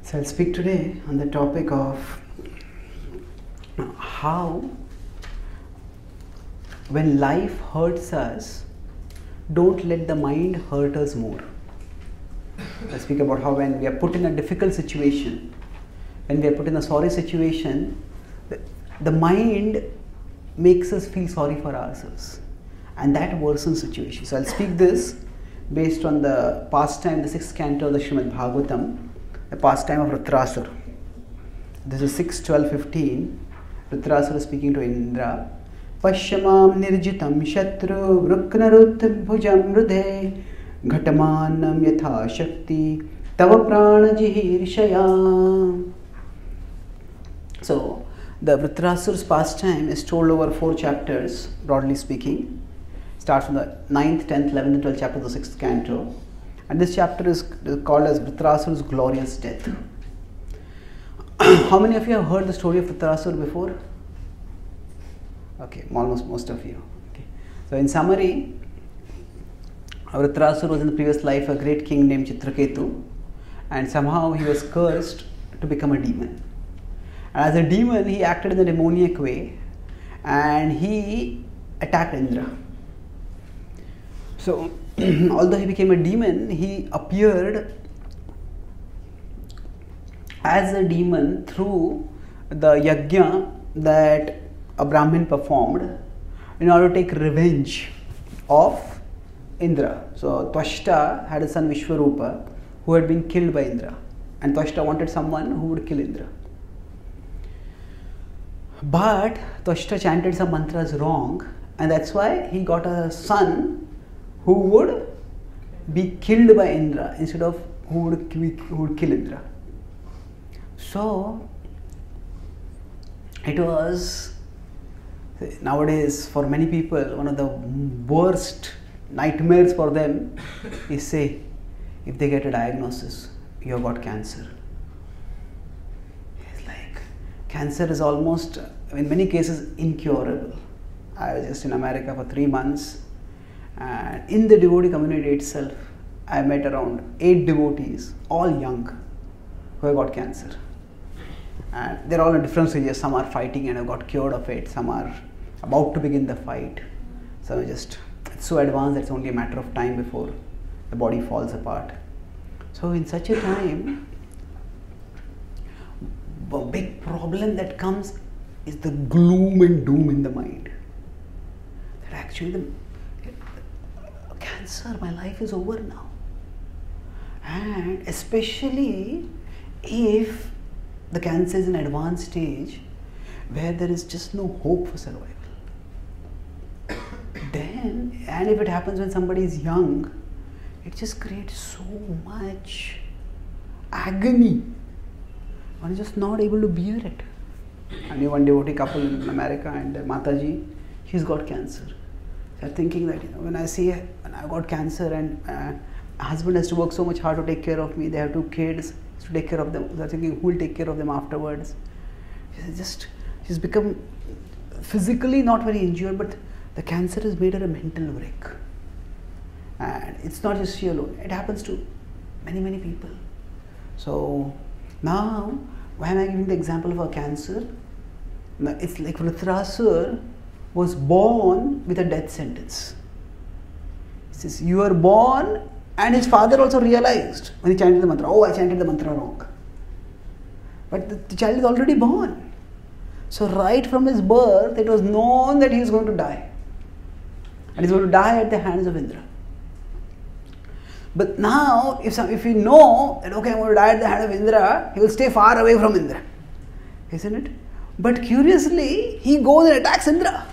So I'll speak today on the topic of how when life hurts us, don't let the mind hurt us more. I'll speak about how when we are put in a difficult situation, when we are put in a sorry situation, the mind makes us feel sorry for ourselves, and that worsens situation. So I'll speak this based on the pastime, the 6th canto of the Srimad Bhagavatam, the pastime of Vritrasura. This is 6:12-15. Vritrasura speaking to Indra. Pashyamam nirjitam shatru vruknarut bhujam rudhe ghatamanam yatha shakti tava pranajihirshaya. So, the Vritrasura's pastime is told over 4 chapters, broadly speaking. Starts from the 9th, 10th, 11th and 12th chapter of the 6th canto. And this chapter is called as Vritrasura's glorious death. How many of you have heard the story of Vritrasura before? Okay, almost most of you. Okay. So in summary, Vritrasura was in the previous life a great king named Chitraketu, and somehow he was cursed to become a demon. And as a demon, he acted in a demoniac way, and he attacked Indra. So, although he became a demon, he appeared as a demon through the yajna that a Brahmin performed in order to take revenge of Indra. So, Twashta had a son Vishwarupa who had been killed by Indra, and Twashta wanted someone who would kill Indra. But Twashta chanted some mantras wrong, and that's why he got a son who would be killed by Indra instead of who would kill Indra. So, it was nowadays for many people one of the worst nightmares for them is, say, if they get a diagnosis, you have got cancer. It's like cancer is almost, in many cases, incurable. I was just in America for 3 months, and in the devotee community itself, I met around 8 devotees, all young, who have got cancer. And they're all in different stages. Some are fighting and have got cured of it. Some are about to begin the fight. Some are just, it's so advanced that it's only a matter of time before the body falls apart. So in such a time, a big problem that comes is the gloom and doom in the mind. That actually cancer, my life is over now. And especially if the cancer is in an advanced stage where there is just no hope for survival. Then, and if it happens when somebody is young, it just creates so much agony. One is just not able to bear it. I knew one devotee couple in America, and Mataji, she's got cancer. They're thinking that, when I see when I got cancer and my husband has to work so much hard to take care of me, they have 2 kids to take care of them. They're thinking, who will take care of them afterwards? She's become physically not very injured, but the cancer has made her a mental wreck. And it's not just she alone, it happens to many, many people. So now, why am I giving the example of a cancer? It's like Vritrasura was born with a death sentence. He says, you are born, and his father also realized when he chanted the mantra, oh, I chanted the mantra wrong. But the child is already born. So right from his birth, it was known that he is going to die. And he is going to die at the hands of Indra. But now, if we know that, okay, I'm going to die at the hand of Indra, he will stay far away from Indra. Isn't it? But curiously, he goes and attacks Indra.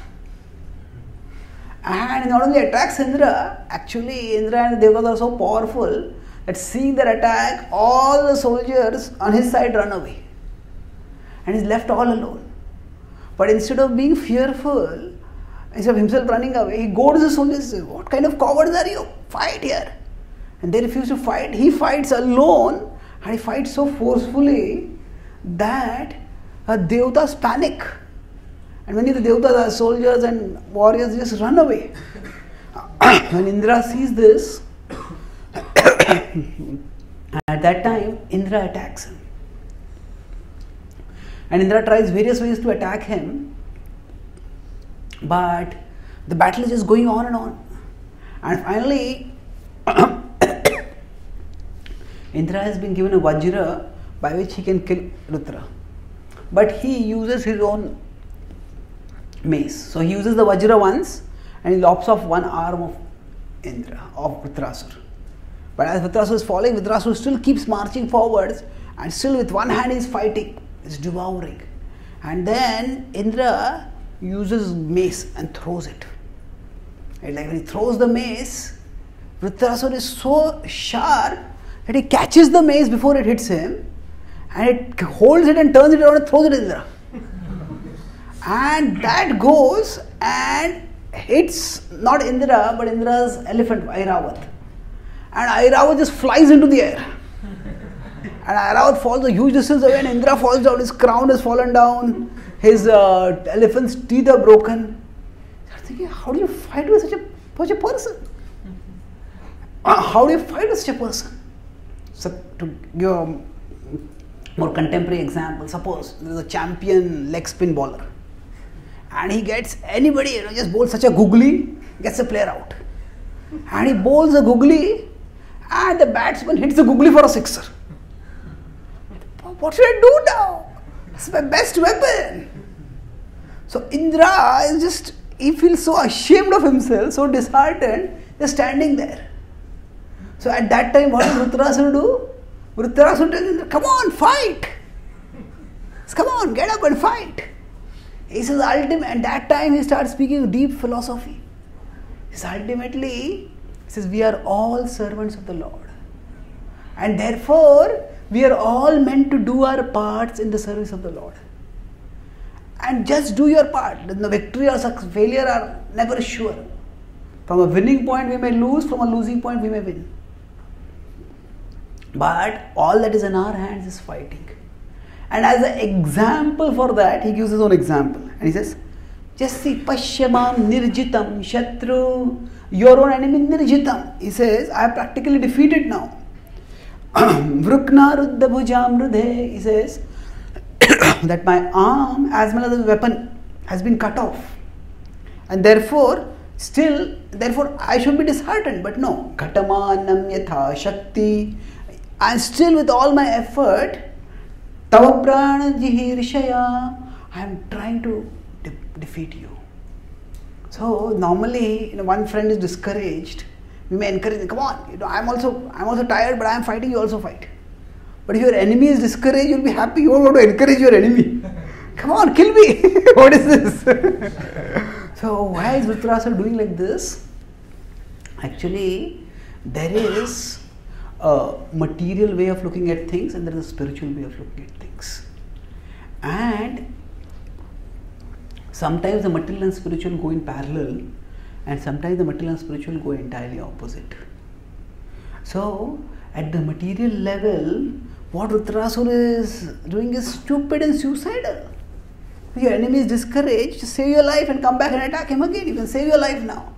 And not only attacks Indra, actually Indra and the Devatas are so powerful that seeing their attack, all the soldiers on his side run away. And he's left all alone. But instead of being fearful, instead of himself running away, he goes to the soldiers and says, what kind of cowards are you? Fight here. And they refuse to fight. He fights alone, and he fights so forcefully that Devatas panic. And many of the Devatas, soldiers and warriors, just run away. When Indra sees this, at that time Indra attacks him. And Indra tries various ways to attack him, but the battle is just going on and on. And finally, Indra has been given a Vajra by which he can kill Rutra. But he uses his own mace. So he uses the Vajra once and he lops off one arm of Indra, of Vritrasura. But as Vritrasura is falling, Vritrasura still keeps marching forwards and still with one hand he is fighting, is devouring. And then Indra uses mace and throws it. And like when he throws the mace, Vritrasura is so sharp that he catches the mace before it hits him and it holds it and turns it around and throws it at Indra. And that goes and hits not Indra but Indra's elephant Airavat. And Airavat just flies into the air. And Airavat falls a huge distance away and Indra falls down, his crown has fallen down, his elephant's teeth are broken. You're thinking, how do you fight with such a person? How do you fight with such a person? So to give a more contemporary example, suppose there is a champion leg spin bowler and he gets anybody, just bowls such a googly, gets a player out. And he bowls a googly and the batsman hits the googly for a sixer. What should I do now? It's my best weapon. So Indra is just, he feels so ashamed of himself, so disheartened, just standing there. So at that time, what does Vritrasura do? Vritrasura tells Indra, come on, fight. Says, come on, get up and fight. He says, ultimately, at that time he starts speaking deep philosophy. He says, ultimately, he says, we are all servants of the Lord. And therefore, we are all meant to do our parts in the service of the Lord. And just do your part. The victory or failure are never sure. From a winning point we may lose, from a losing point we may win. But all that is in our hands is fighting. And as an example for that, he gives his own example. And he says, just see, Pashyamam nirjitam shatru, your own enemy nirjitam. He says, I have practically defeated now. Vrukna ruddha bhujam rudhe. He says, that my arm as well as the weapon has been cut off. And therefore, I should be disheartened. But no, Ghatamanam yatha shakti. And still with all my effort, Tava prana jihirshaya, I am trying to defeat you. So normally, one friend is discouraged, we may encourage him, come on, I'm also tired, but I am fighting, you also fight. But if your enemy is discouraged, you'll be happy, you won't want to encourage your enemy. Come on, kill me. What is this? So why is Vritrasura doing like this? Actually, there is a material way of looking at things and there is a spiritual way of looking at things. And sometimes the material and spiritual go in parallel and sometimes the material and spiritual go entirely opposite. So at the material level, what Vritrasura is doing is stupid and suicidal. If your enemy is discouraged, just save your life and come back and attack him again. You can save your life now.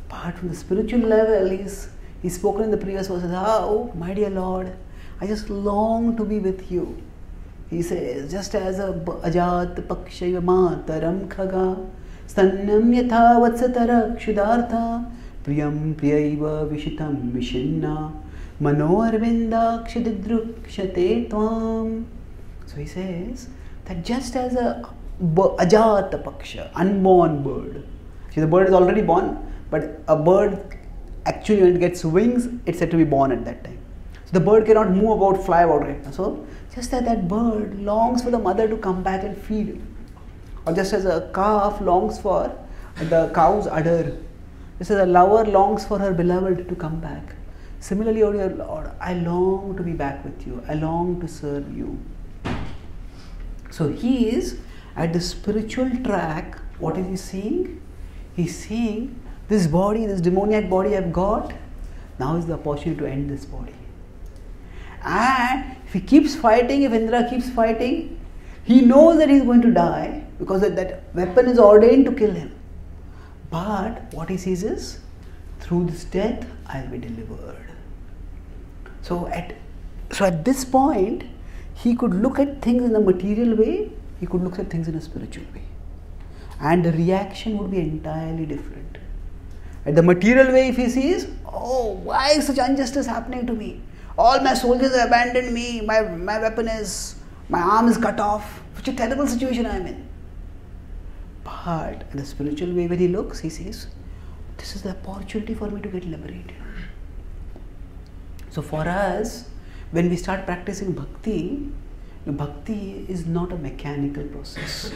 But from the spiritual level, he's spoken in the previous verses, oh, my dear Lord, I just long to be with you. He says, just as a ajat pakshaya mataram khaga, stannam yatha vatsatara kshudartha, priyam priyaiva vishitam vishinna, mano arvinda kshididrukshate tvam. So he says that just as a ajat paksha, unborn bird. See, the bird is already born, but a bird actually when it gets wings, it's said to be born at that time. So the bird cannot move about, fly about right now. So just as that bird longs for the mother to come back and feed it. Or just as a calf longs for the cow's udder. Just as a lover longs for her beloved to come back. Similarly, O dear Lord, I long to be back with you. I long to serve you. So he is at the spiritual track. What is he seeing? He's seeing this body, this demoniac body I've got, now is the opportunity to end this body. And if he keeps fighting, if Indra keeps fighting, he knows that he's going to die because that weapon is ordained to kill him. But what he sees is, through this death, I'll be delivered. So at this point, he could look at things in a material way, he could look at things in a spiritual way. And the reaction would be entirely different. At the material way, if he sees, oh, why is such injustice happening to me? All my soldiers have abandoned me, my weapon is, my arm is cut off. Such a terrible situation I am in. But in the spiritual way, when he looks, he says, this is the opportunity for me to get liberated. So for us, when we start practicing bhakti, bhakti is not a mechanical process.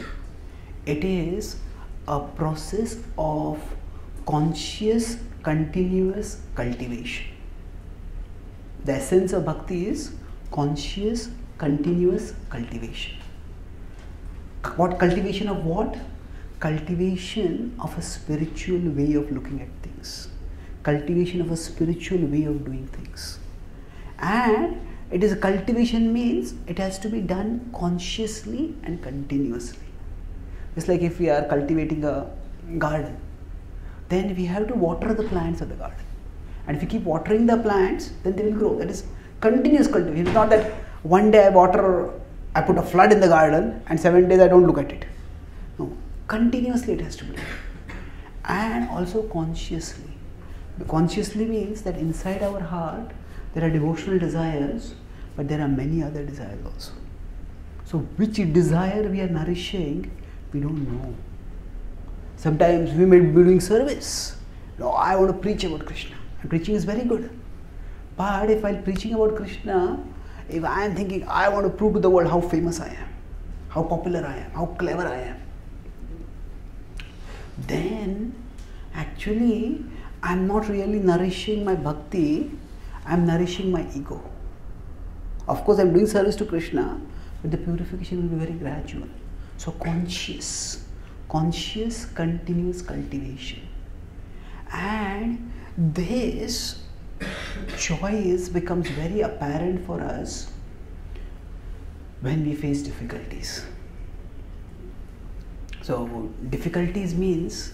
It is a process of conscious, continuous cultivation. The essence of bhakti is conscious, continuous cultivation. What cultivation of what? Cultivation of a spiritual way of looking at things. Cultivation of a spiritual way of doing things. And it is a cultivation means it has to be done consciously and continuously. It's like if we are cultivating a garden, then we have to water the plants of the garden. And if you keep watering the plants, then they will grow. That is continuous cultivation. It's not that one day I put a flood in the garden and 7 days I don't look at it. No, continuously it has to be done. And also consciously. Consciously means that inside our heart there are devotional desires, but there are many other desires also. So which desire we are nourishing, we don't know. Sometimes we may be doing service. No, I want to preach about Krishna. And preaching is very good. But if while preaching about Krishna, if I am thinking, I want to prove to the world how famous I am, how popular I am, how clever I am, then actually I am not really nourishing my bhakti, I am nourishing my ego. Of course I am doing service to Krishna, but the purification will be very gradual. So conscious, continuous cultivation. And this choice becomes very apparent for us when we face difficulties. So difficulties means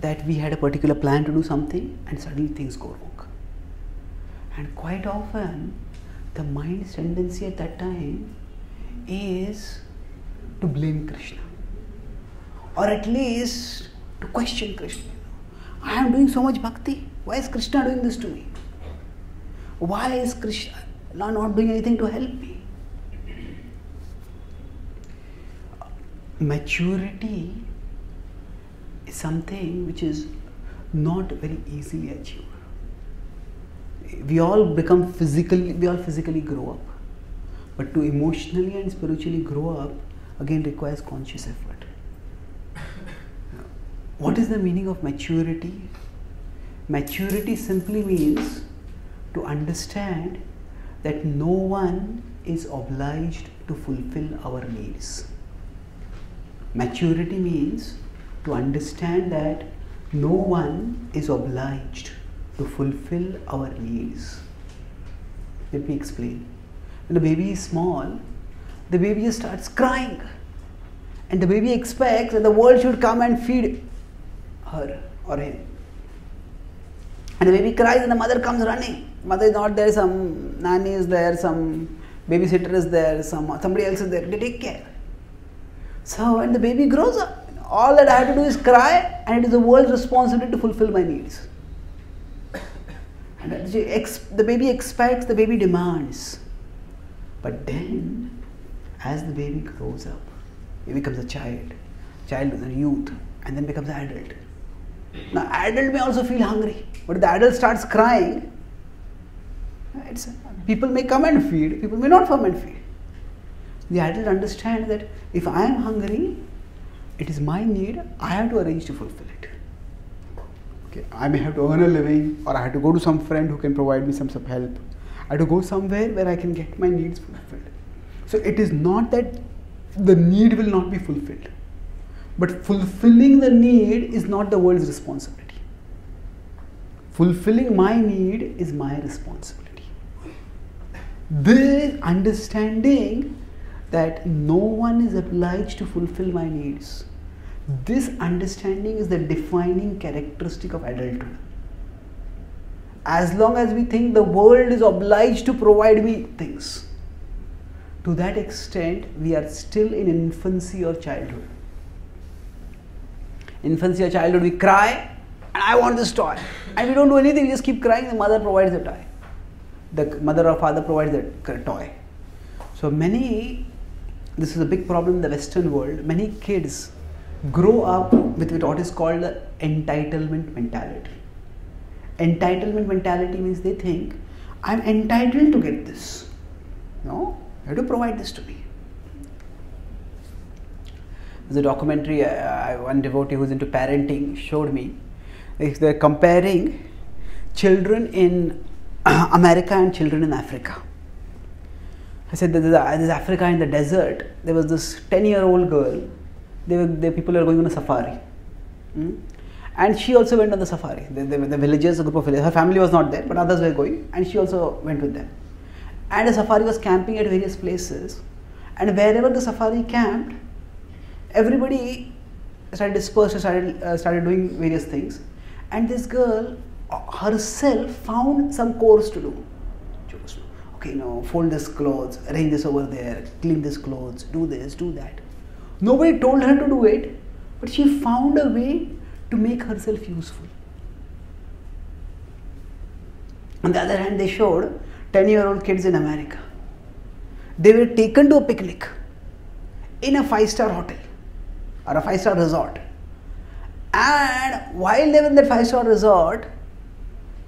that we had a particular plan to do something and suddenly things go wrong. And quite often the mind's tendency at that time is to blame Krishna, or at least to question Krishna. I am doing so much bhakti. Why is Krishna doing this to me? Why is Krishna not doing anything to help me? Maturity is something which is not very easily achieved. We all physically grow up. But to emotionally and spiritually grow up, again requires conscious effort. What is the meaning of maturity? Maturity simply means to understand that no one is obliged to fulfill our needs. Maturity means to understand that no one is obliged to fulfill our needs. Let me explain. When the baby is small, the baby just starts crying. And the baby expects that the world should come and feed her or him. And the baby cries and the mother comes running. Mother is not there, some nanny is there, some babysitter is there, somebody else is there. They take care. So when the baby grows up, all that I have to do is cry, and it is the world's responsibility to fulfill my needs. And the baby expects, the baby demands. But then, as the baby grows up, he becomes a child is a youth, and then becomes an adult. Now, adult may also feel hungry, but if the adult starts crying, people may come and feed, people may not come and feed. The adult understands that if I am hungry, it is my need, I have to arrange to fulfill it. Okay, I may have to earn a living, or I have to go to some friend who can provide me some help. I have to go somewhere where I can get my needs fulfilled. So it is not that the need will not be fulfilled, but fulfilling the need is not the world's responsibility. Fulfilling my need is my responsibility. This understanding that no one is obliged to fulfill my needs, this understanding is the defining characteristic of adulthood. As long as we think the world is obliged to provide me things, to that extent, we are still in infancy or childhood. Infancy or childhood, we cry, and I want this toy. And we don't do anything, we just keep crying, the mother provides the toy. The mother or father provides the toy. So this is a big problem in the Western world. Many kids grow up with what is called the entitlement mentality. Entitlement mentality means they think, I'm entitled to get this. No, you have to provide this to me. There's a documentary, one devotee who's into parenting showed me. They're comparing children in America and children in Africa. I said, there's Africa in the desert. There was this 10-year-old girl. People were going on a safari. And she also went on the safari. The villagers, a group of villagers. Her family was not there, but others were going. And she also went with them. And the safari was camping at various places. And wherever the safari camped, everybody started dispersed, started doing various things. And this girl herself found some chores to do. Okay, fold this clothes, arrange this over there, clean this clothes, do this, do that. Nobody told her to do it, but she found a way to make herself useful. On the other hand, they showed 10-year-old kids in America. They were taken to a picnic in a 5-star hotel or a 5-star resort. And while they were in that 5-star resort,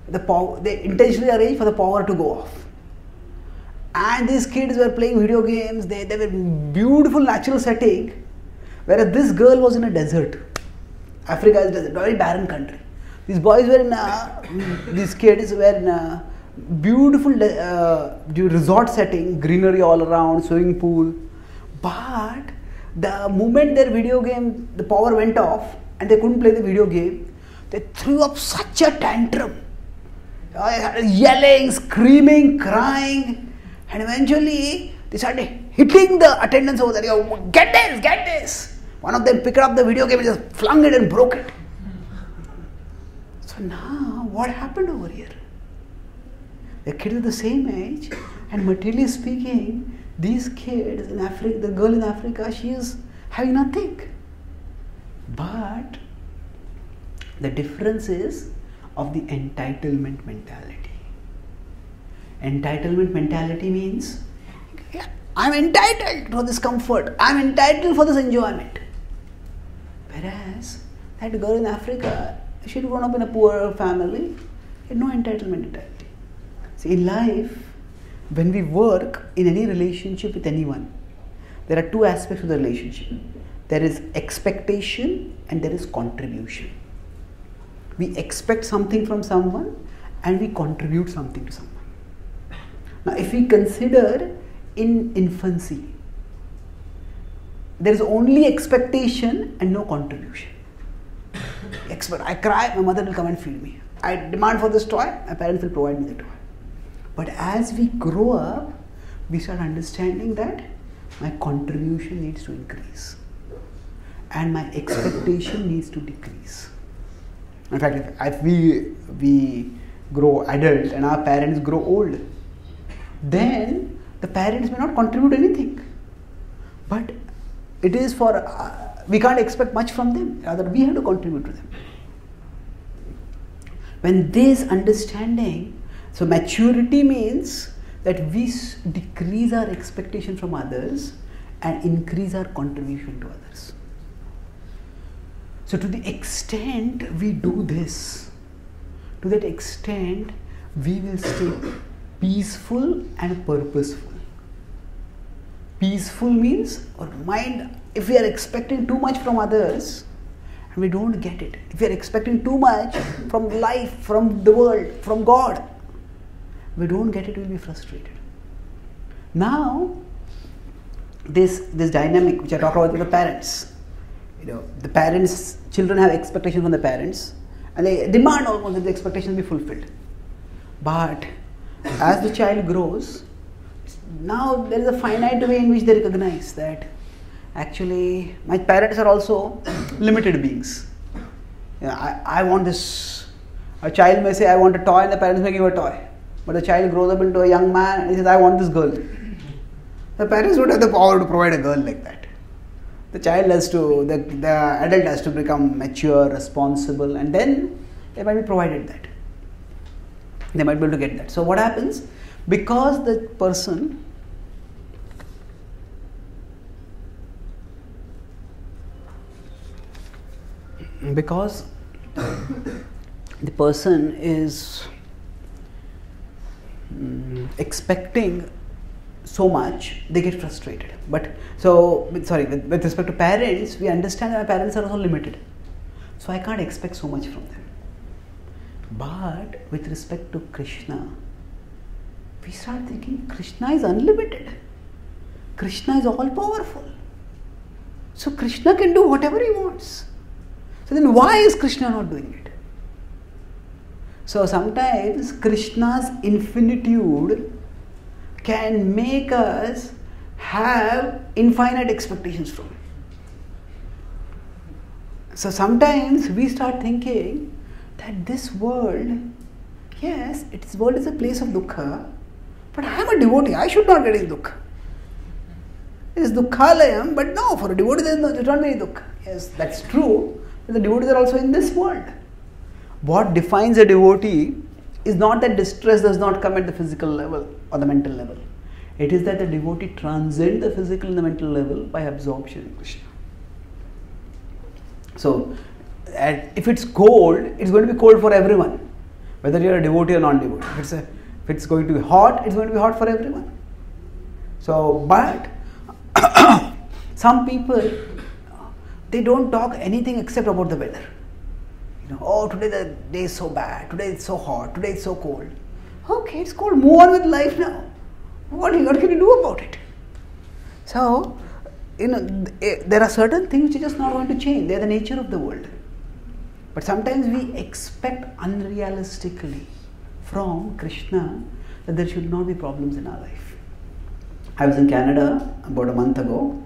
they intentionally arranged for the power to go off. And these kids were playing video games. They were in beautiful natural setting, whereas this girl was in a desert. Africa is a desert, very barren country. These boys were these kids were in a beautiful resort setting, greenery all around, swimming pool. But the moment their video game, the power went off and they couldn't play the video game, they threw up such a tantrum. Yelling, screaming, crying. And eventually, they started hitting the attendants over there. Get this, get this. One of them picked up the video game and just flung it and broke it. So now, what happened over here? The kids are the same age, and materially speaking, these kids in Africa, the girl in Africa, she is having nothing. But the difference is of the entitlement mentality. Entitlement mentality means, I'm entitled for this comfort, I'm entitled for this enjoyment. Whereas that girl in Africa, she had grown up in a poor family, had no entitlement mentality. See, in life, when we work in any relationship with anyone, there are two aspects of the relationship. There is expectation and there is contribution. We expect something from someone and we contribute something to someone. Now, if we consider in infancy, there is only expectation and no contribution. I cry, my mother will come and feed me. I demand for this toy, my parents will provide me the toy. But as we grow up, we start understanding that my contribution needs to increase and my expectation needs to decrease. In fact, if we grow adult and our parents grow old, then the parents may not contribute anything. But it is we can't expect much from them, rather we have to contribute to them. When this understanding, so maturity means that we decrease our expectation from others and increase our contribution to others. So to the extent we do this, to that extent we will stay peaceful and purposeful. Peaceful means our mind, if we are expecting too much from others and we don't get it, if we are expecting too much from life, from the world, from God, we don't get it, we will be frustrated. Now, this dynamic which I talked about with the parents, the parents, children have expectations from the parents and they demand almost that the expectations be fulfilled. But as the child grows, now there is a finite way in which they recognize that actually my parents are also limited beings. I want this. A child may say, I want a toy, and the parents may give a toy. But the child grows up into a young man and he says, I want this girl. The parents don't have the power to provide a girl like that. The child has to, the adult has to become mature, responsible, and then they might be provided that. They might be able to get that. So what happens? Because the person is expecting so much, they get frustrated. But with respect to parents, we understand that our parents are also limited. So I can't expect so much from them. But with respect to Krishna, we start thinking Krishna is unlimited. Krishna is all powerful. So Krishna can do whatever he wants. So then why is Krishna not doing it? So sometimes Krishna's infinitude can make us have infinite expectations from him. So sometimes we start thinking that this world, yes, its world is a place of dukkha, but I am a devotee, I should not get in dukkha. It is dukkhalayam, but no, for a devotee there is not any dukkha. Yes, that's true, but the devotees are also in this world. What defines a devotee is not that distress does not come at the physical level or the mental level. It is that the devotee transcends the physical and the mental level by absorption in Krishna. So, if it's cold, it's going to be cold for everyone, whether you are a devotee or non-devotee. If it's going to be hot, it's going to be hot for everyone. So, but some people, they don't talk anything except about the weather. Oh, today the day is so bad, today it's so hot, today it's so cold. Okay, it's cold, move on with life now. What can you do about it? So, there are certain things which are just not going to change. They are the nature of the world. But sometimes we expect unrealistically from Krishna that there should not be problems in our life. I was in Canada about a month ago,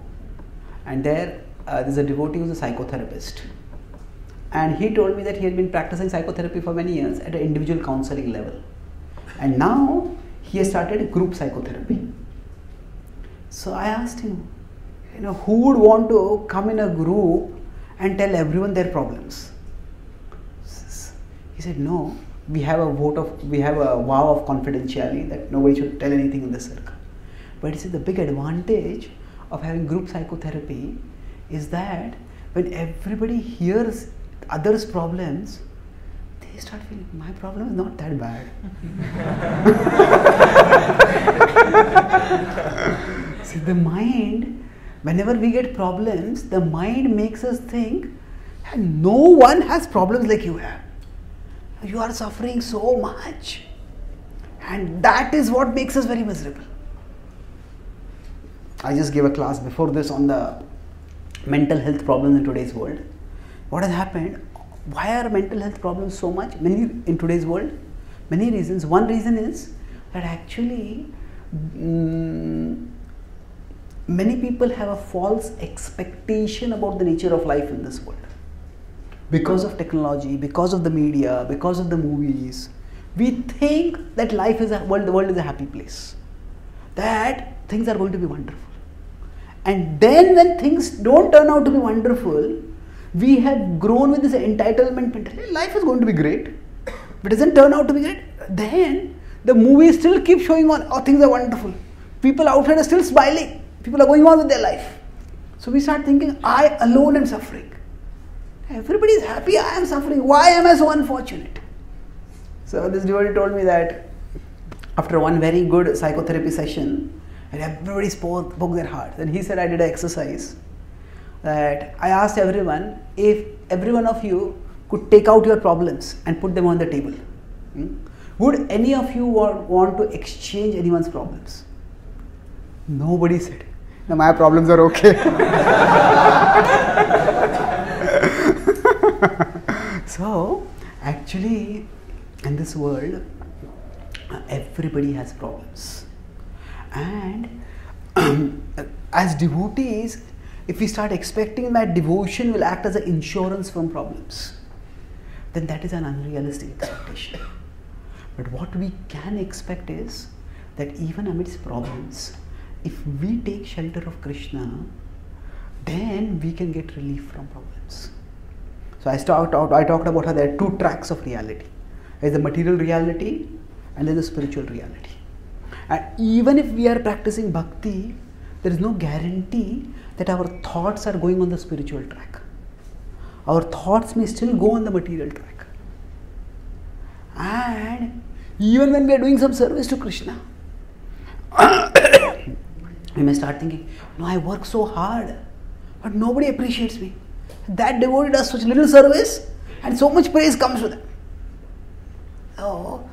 and there's a devotee who's a psychotherapist. And he told me that he had been practicing psychotherapy for many years at an individual counseling level. And now he has started group psychotherapy. So I asked him, who would want to come in a group and tell everyone their problems? He said, no, we have a vow of confidentiality that nobody should tell anything in the circle. But he said the big advantage of having group psychotherapy is that when everybody hears others' problems, they start feeling, my problem is not that bad. See, the mind, whenever we get problems, the mind makes us think, no one has problems like you have. You are suffering so much. And that is what makes us very miserable. I just gave a class before this on the mental health problems in today's world. What has happened? Why are mental health problems so much in today's world? Many reasons. One reason is that actually many people have a false expectation about the nature of life in this world. Because of technology, because of the media, because of the movies, we think that the world is a happy place. That things are going to be wonderful. And then when things don't turn out to be wonderful, we have grown with this entitlement mentality. Life is going to be great. If it doesn't turn out to be great, then the movies still keep showing on, oh, things are wonderful. People outside are still smiling. People are going on with their life. So we start thinking, I alone am suffering. Everybody is happy, I am suffering. Why am I so unfortunate? So this devotee told me that after one very good psychotherapy session, and everybody spoke their heart. Then he said, I did an exercise that I asked everyone, if every one of you could take out your problems and put them on the table, would any of you want to exchange anyone's problems? Nobody said, no, my problems are okay. So, actually, in this world, everybody has problems. And as devotees, if we start expecting that devotion will act as an insurance from problems, then that is an unrealistic expectation. But what we can expect is that even amidst problems, if we take shelter of Krishna, then we can get relief from problems. So I talked about how there are two tracks of reality. There is the material reality and there is the spiritual reality. And even if we are practicing bhakti, there is no guarantee that our thoughts are going on the spiritual track. Our thoughts may still go on the material track. And even when we are doing some service to Krishna, we may start thinking, no, I work so hard, but nobody appreciates me. That devotee does such little service and so much praise comes with it. So,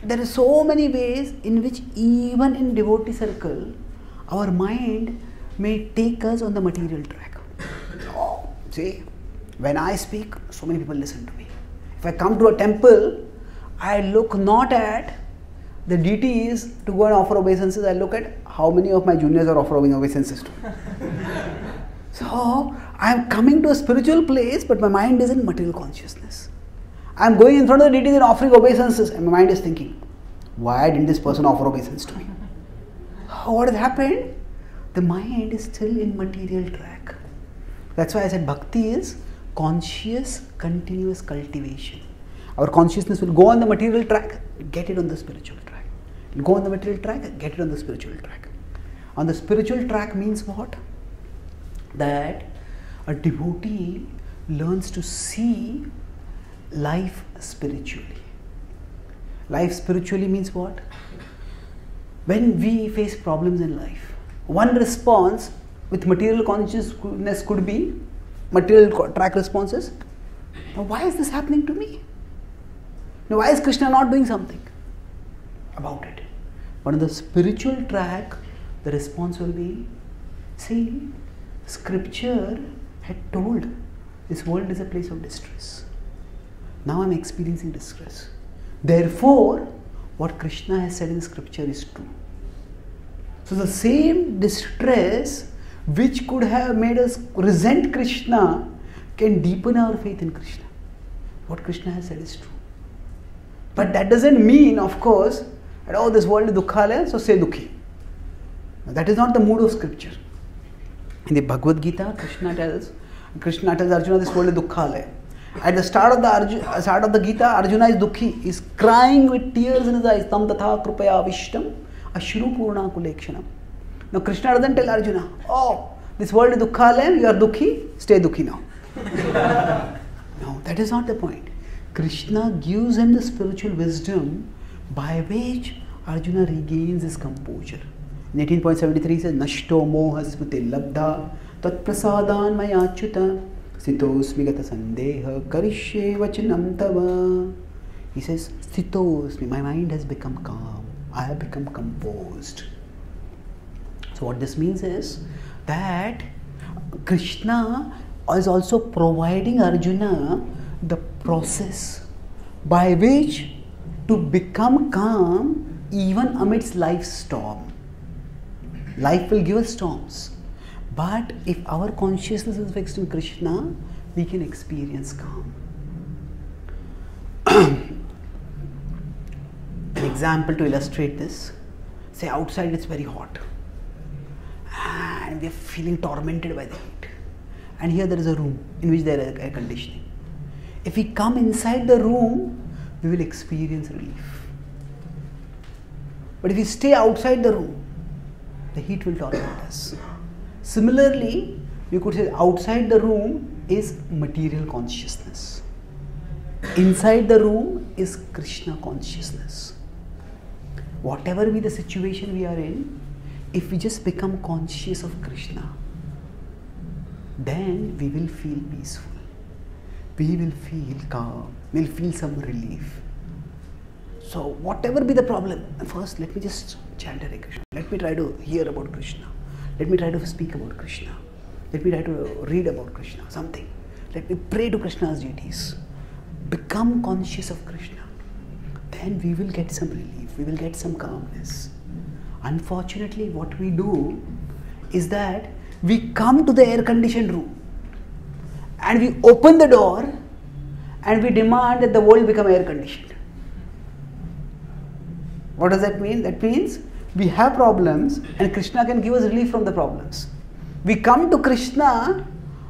there are so many ways in which even in devotee circle, our mind may take us on the material track. Oh, see, when I speak, so many people listen to me. If I come to a temple, I look not at the deities to go and offer obeisances, I look at how many of my juniors are offering obeisances to me. So, I am coming to a spiritual place, but my mind is in material consciousness. I am going in front of the deities and offering obeisances, and my mind is thinking, why didn't this person offer obeisance to me? What has happened? The mind is still in material track. That's why I said bhakti is conscious, continuous cultivation. Our consciousness will go on the material track, get it on the spiritual track. It will go on the material track, get it on the spiritual track. On the spiritual track means what? That a devotee learns to see life spiritually. Life spiritually means what? When we face problems in life, one response with material consciousness could be material track responses. Now, why is this happening to me? Now, why is Krishna not doing something about it? But on the spiritual track, the response will be, see, scripture had told this world is a place of distress. Now I am experiencing distress. Therefore, what Krishna has said in scripture is true. So the same distress which could have made us resent Krishna can deepen our faith in Krishna. What Krishna has said is true. But that doesn't mean, of course, that oh, this world is dukkhalaya, so say dukhi. Now, that is not the mood of scripture. In the Bhagavad Gita, Krishna tells Arjuna, this world is dukkhalaya. At the start of the Gita, Arjuna is dukhi. He is crying with tears in his eyes. Tam tatha krupaya vishtam ashru purna kulekshanam. Now Krishna doesn't tell Arjuna, oh, this world is dukkhalaya, you are dukhi, stay dukhi now. No, that is not the point. Krishna gives him the spiritual wisdom by which Arjuna regains his composure. In 18.73 he says, Nashto moha smriti labdha tat prasadan mayachyuta sthitosmi gata sandeha karishye vachanam tava. He says, sthitosmi, my mind has become calm. I have become composed. So what this means is that Krishna is also providing Arjuna the process by which to become calm even amidst life's storm. Life will give us storms, but if our consciousness is fixed in Krishna, we can experience calm. An example to illustrate this, say outside it's very hot and we are feeling tormented by the heat, and here there is a room in which there is air conditioning. If we come inside the room, we will experience relief. But if we stay outside the room, the heat will torment us. Similarly, you could say outside the room is material consciousness. Inside the room is Krishna consciousness. Whatever be the situation we are in, if we just become conscious of Krishna, then we will feel peaceful. We will feel calm. We will feel some relief. So whatever be the problem, first let me just chant Hare Krishna. Let me try to hear about Krishna. Let me try to speak about Krishna. Let me try to read about Krishna, something. Let me pray to Krishna's deities. Become conscious of Krishna. Then we will get some relief. We will get some calmness. Unfortunately, what we do is that we come to the air-conditioned room and we open the door and we demand that the world become air-conditioned. What does that mean? That means We have problems and Krishna can give us relief from the problems. We come to Krishna,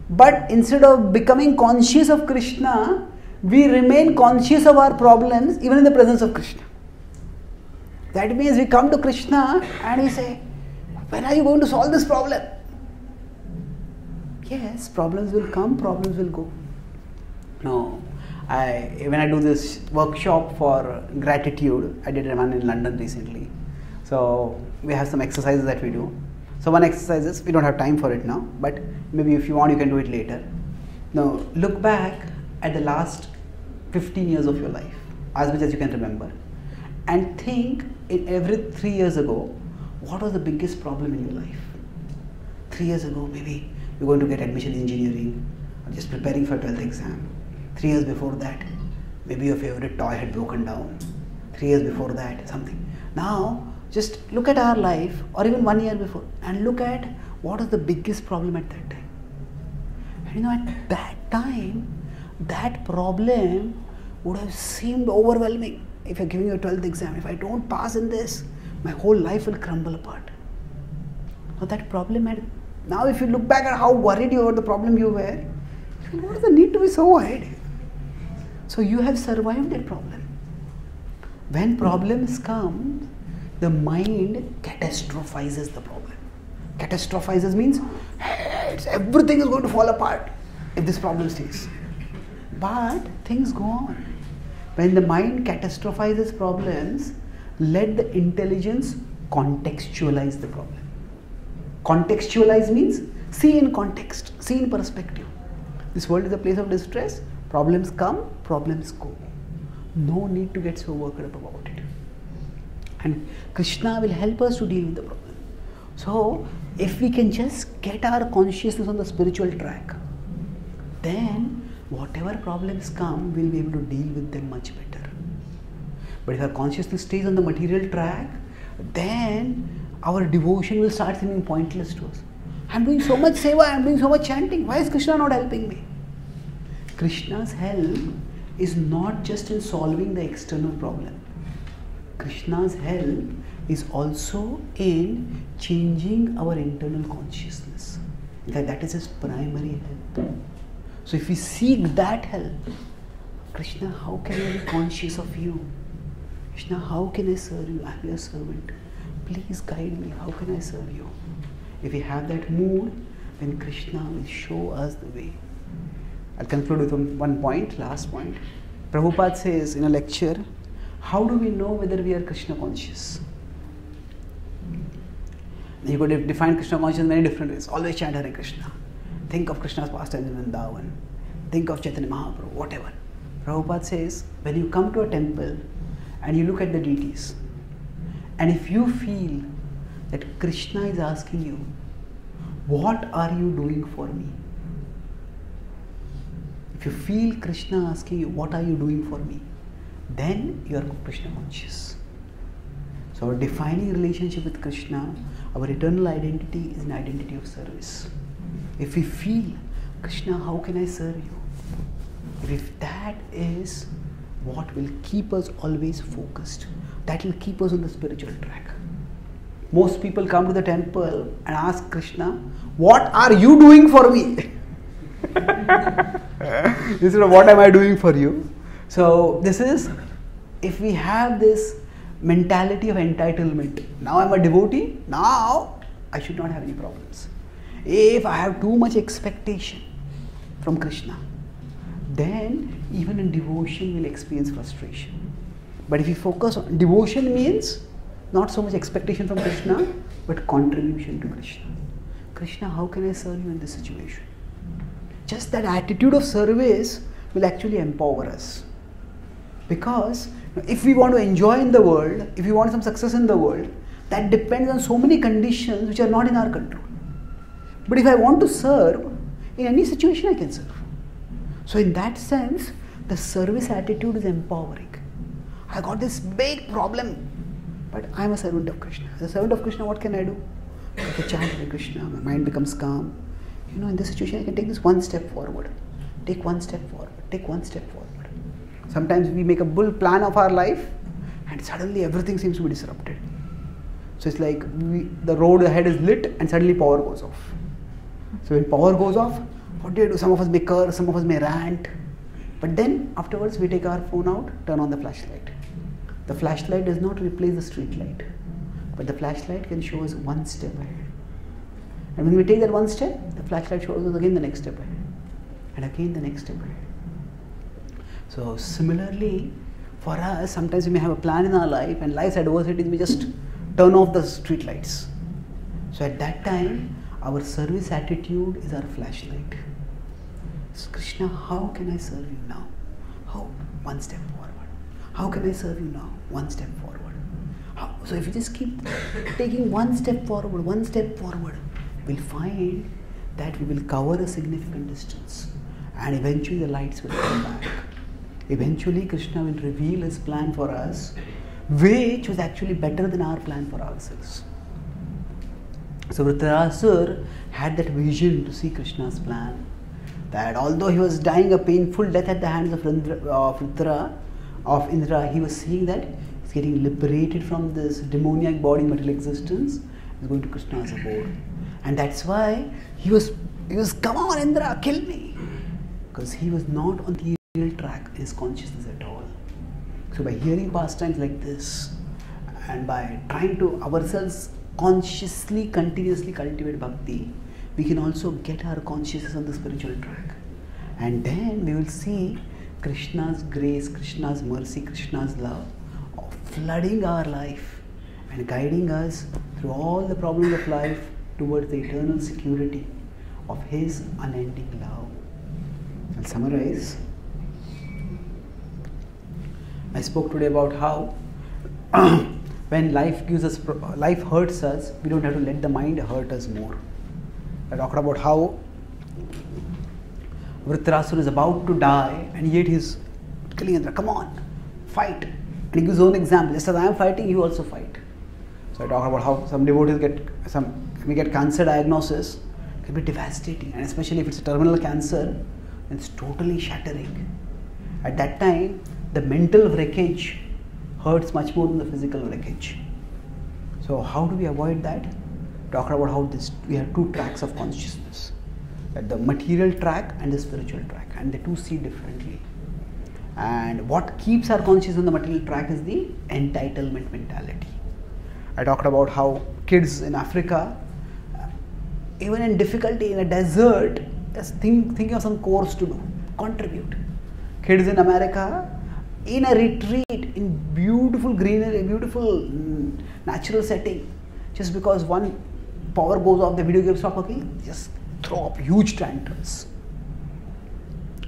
but instead of becoming conscious of Krishna, we remain conscious of our problems even in the presence of Krishna. That means we come to Krishna and we say, when are you going to solve this problem? Yes, problems will come, problems will go. No, when I do this workshop for gratitude, I did one in London recently. So we have some exercises that we do. So one exercise is, we don't have time for it now, but maybe if you want you can do it later. Now look back at the last 15 years of your life, as much as you can remember, and think in every 3 years ago, what was the biggest problem in your life? 3 years ago, maybe you're going to get admission in engineering, or just preparing for 12th exam. 3 years before that, maybe your favorite toy had broken down. 3 years before that, something. Now, just look at our life, or even 1 year before, and look at what was the biggest problem at that time. And at that time, that problem would have seemed overwhelming. If you're giving your 12th exam, if I don't pass in this, my whole life will crumble apart. So that problem had, now if you look back at how worried you were, the problem you were, what is the need to be so worried? So you have survived that problem. When problems come, the mind catastrophizes the problem. Catastrophizes means, hey, everything is going to fall apart if this problem stays. But things go on. When the mind catastrophizes problems, let the intelligence contextualize the problem. Contextualize means see in context, see in perspective. This world is a place of distress. Problems come, problems go. No need to get so worked up about it. And Krishna will help us to deal with the problem. So, if we can just get our consciousness on the spiritual track, then whatever problems come, we'll be able to deal with them much better. But if our consciousness stays on the material track, then our devotion will start seeming pointless to us. I'm doing so much seva, I'm doing so much chanting. Why is Krishna not helping me? Krishna's help is not just in solving the external problem. Krishna's help is also in changing our internal consciousness. In fact, that is his primary help. So if we seek that help, Krishna, how can I be conscious of you? Krishna, how can I serve you? I'm your servant. Please guide me. How can I serve you? If we have that mood, then Krishna will show us the way. I'll conclude with one point, last point. Prabhupada says in a lecture, how do we know whether we are Krishna conscious? You could define Krishna conscious in many different ways. Always chant Hare Krishna. Think of Krishna's pastimes in Vrindavan. Think of Chaitanya Mahaprabhu, whatever. Prabhupada says, when you come to a temple and you look at the deities, and if you feel that Krishna is asking you, what are you doing for me? If you feel Krishna asking you, what are you doing for me? Then you are Krishna conscious. So our defining relationship with Krishna, our eternal identity is an identity of service. If we feel, Krishna, how can I serve you? If that is what will keep us always focused, that will keep us on the spiritual track. Most people come to the temple and ask Krishna, what are you doing for me? Instead of what am I doing for you? So this is, if we have this mentality of entitlement, now I'm a devotee, now I should not have any problems. If I have too much expectation from Krishna, then even in devotion we'll experience frustration. But if we focus on devotion, means not so much expectation from Krishna, but contribution to Krishna. Krishna, how can I serve you in this situation? Just that attitude of service will actually empower us. Because if we want to enjoy in the world, if we want some success in the world, that depends on so many conditions which are not in our control. But if I want to serve, in any situation I can serve. So in that sense, the service attitude is empowering. I got this big problem, but I am a servant of Krishna. As a servant of Krishna, what can I do? I can chant Hare Krishna, my mind becomes calm. In this situation I can take this one step forward. Take one step forward, take one step forward. Sometimes we make a bull plan of our life and suddenly everything seems to be disrupted. So it's like the road ahead is lit and suddenly power goes off. So when power goes off, what do? Some of us may curse, some of us may rant. But then afterwards we take our phone out, turn on the flashlight. The flashlight does not replace the street light, but the flashlight can show us one step ahead. And when we take that one step, the flashlight shows us again the next step ahead. And again the next step ahead. So similarly, for us, sometimes we may have a plan in our life, and life's adversities, we just turn off the street lights. So at that time, our service attitude is our flashlight. So Krishna, how can I serve you now? How? One step forward. How can I serve you now? One step forward. How? So if you just keep taking one step forward, we'll find that we will cover a significant distance, and eventually the lights will come back. Eventually Krishna will reveal his plan for us, which was actually better than our plan for ourselves. So Vritarasura had that vision to see Krishna's plan, that although he was dying a painful death at the hands of Indra, he was seeing that he's getting liberated from this demoniac body, material existence, he's going to Krishna's abode. And that's why he was, come on Indra, kill me. Because he was not on the real track in his consciousness at all. So by hearing pastimes like this, and by trying to ourselves consciously, continuously cultivate bhakti, we can also get our consciousness on the spiritual track. And then we will see Krishna's grace, Krishna's mercy, Krishna's love flooding our life and guiding us through all the problems of life towards the eternal security of his unending love. I'll summarize. I spoke today about how when life hurts us, we don't have to let the mind hurt us more. I talked about how Vritarasura is about to die, and yet he's telling Indra, come on, fight. And he gives his own example. Just as I am fighting, you also fight. So I talked about how some devotees get cancer diagnosis. It can be devastating, and especially if it's a terminal cancer, it's totally shattering. At that time, the mental wreckage hurts much more than the physical wreckage. So how do we avoid that? Talk about how we have two tracks of consciousness, the material track and the spiritual track, and the two see differently. And what keeps our consciousness on the material track is the entitlement mentality. I talked about how kids in Africa, even in difficulty in a desert, just thinking of some course to do, contribute. Kids in America, in a retreat, in beautiful greenery, beautiful natural setting, just because one power goes off, the video game stop working, just throw up huge tantrums.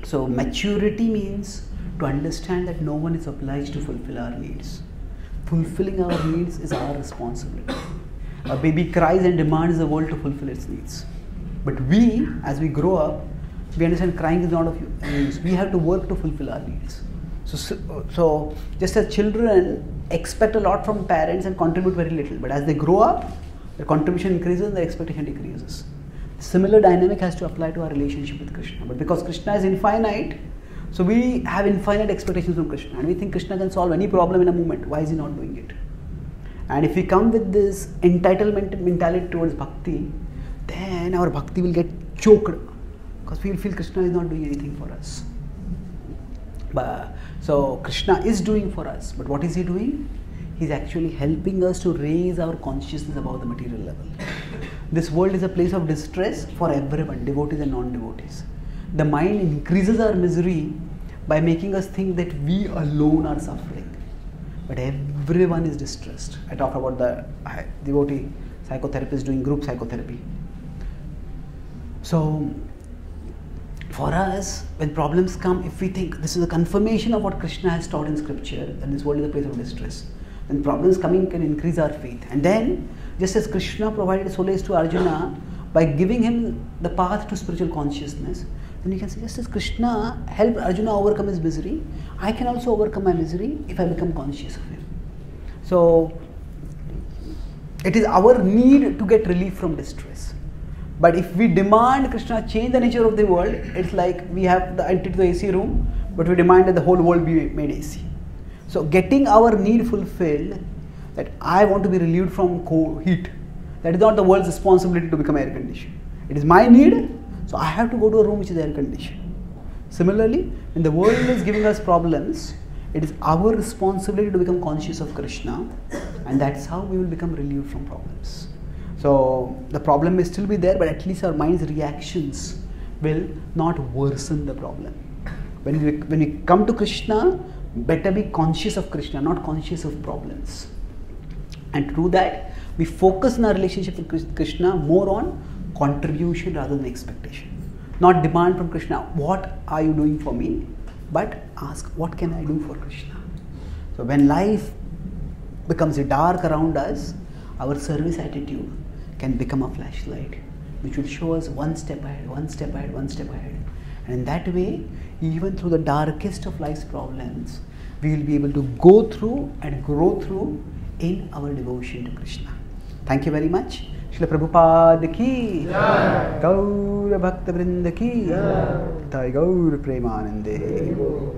So maturity means to understand that no one is obliged to fulfill our needs. Fulfilling our needs is our responsibility. A baby cries and demands the world to fulfill its needs. But we, as we grow up, we understand crying is not of use. We have to work to fulfill our needs. So just as children expect a lot from parents and contribute very little, but as they grow up, their contribution increases and their expectation decreases. Similar dynamic has to apply to our relationship with Krishna. But because Krishna is infinite, so we have infinite expectations from Krishna, and we think Krishna can solve any problem in a moment. Why is he not doing it? And if we come with this entitlement mentality towards bhakti, then our bhakti will get choked, because we will feel Krishna is not doing anything for us. So Krishna is doing for us, but what is he doing? He's actually helping us to raise our consciousness above the material level. This world is a place of distress for everyone, devotees and non-devotees. The mind increases our misery by making us think that we alone are suffering, but everyone is distressed. I talk about the devotee psychotherapist doing group psychotherapy. So for us, when problems come, if we think this is a confirmation of what Krishna has taught in scripture, that this world is a place of distress, then problems coming can increase our faith. And then, just as Krishna provided solace to Arjuna by giving him the path to spiritual consciousness, then you can say, just as Krishna helped Arjuna overcome his misery, I can also overcome my misery if I become conscious of him. So it is our need to get relief from distress. But if we demand Krishna change the nature of the world, it's like we have the entry to the AC room, but we demand that the whole world be made AC. So getting our need fulfilled that I want to be relieved from heat. That is not the world's responsibility to become air conditioned. It is my need, so I have to go to a room which is air conditioned. Similarly, when the world is giving us problems, it is our responsibility to become conscious of Krishna, and that's how we will become relieved from problems. So the problem may still be there, but at least our mind's reactions will not worsen the problem. When we come to Krishna, better be conscious of Krishna, not conscious of problems. And to do that, we focus in our relationship with Krishna more on contribution rather than expectation. Not demand from Krishna, what are you doing for me? But ask, what can I do for Krishna? So when life becomes dark around us, our service attitude can become a flashlight, which will show us one step ahead, one step ahead, one step ahead. And in that way, even through the darkest of life's problems, we will be able to go through and grow through in our devotion to Krishna. Thank you very much. Srila Prabhupada ki, Gaura Bhakta Vrinda ki, Jai Gaura Premanande.